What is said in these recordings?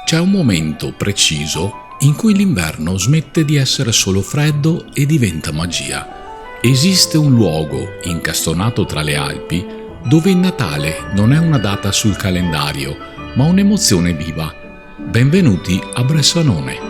C'è un momento preciso in cui l'inverno smette di essere solo freddo e diventa magia. Esiste un luogo, incastonato tra le Alpi, dove il Natale non è una data sul calendario, ma un'emozione viva. Benvenuti a Bressanone.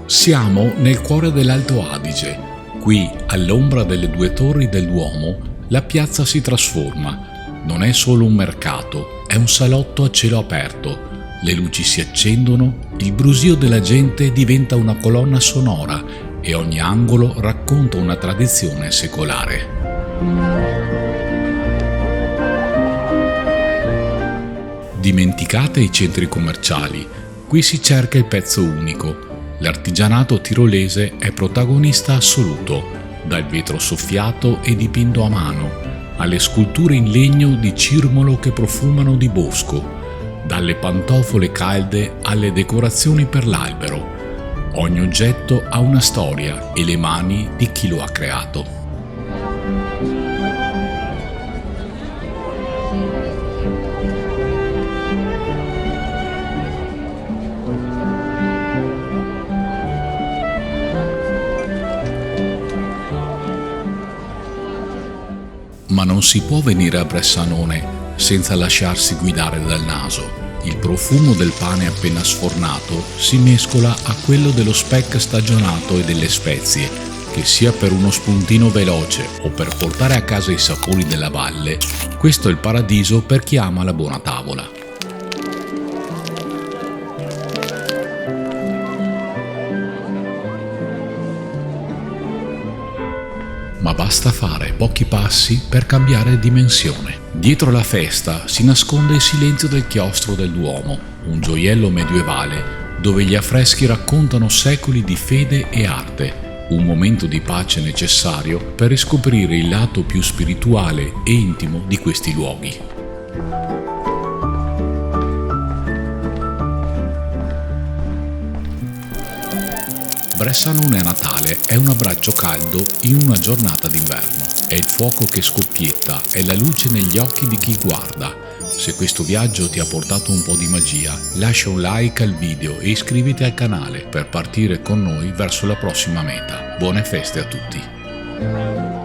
Siamo nel cuore dell'Alto Adige. Qui, all'ombra delle due torri del Duomo, la piazza si trasforma. Non è solo un mercato, è un salotto a cielo aperto. Le luci si accendono, il brusio della gente diventa una colonna sonora e ogni angolo racconta una tradizione secolare. Dimenticate i centri commerciali, qui si cerca il pezzo unico. L'artigianato tirolese è protagonista assoluto, dal vetro soffiato e dipinto a mano, alle sculture in legno di cirmolo che profumano di bosco, dalle pantofole calde alle decorazioni per l'albero. Ogni oggetto ha una storia e le mani di chi lo ha creato. Ma non si può venire a Bressanone senza lasciarsi guidare dal naso. Il profumo del pane appena sfornato si mescola a quello dello speck stagionato e delle spezie, che sia per uno spuntino veloce o per portare a casa i sapori della valle, questo è il paradiso per chi ama la buona tavola. Ma basta fare pochi passi per cambiare dimensione. Dietro la festa si nasconde il silenzio del chiostro del Duomo, un gioiello medievale dove gli affreschi raccontano secoli di fede e arte, un momento di pace necessario per riscoprire il lato più spirituale e intimo di questi luoghi. Bressanone a Natale è un abbraccio caldo in una giornata d'inverno. È il fuoco che scoppietta, è la luce negli occhi di chi guarda. Se questo viaggio ti ha portato un po' di magia, lascia un like al video e iscriviti al canale per partire con noi verso la prossima meta. Buone feste a tutti!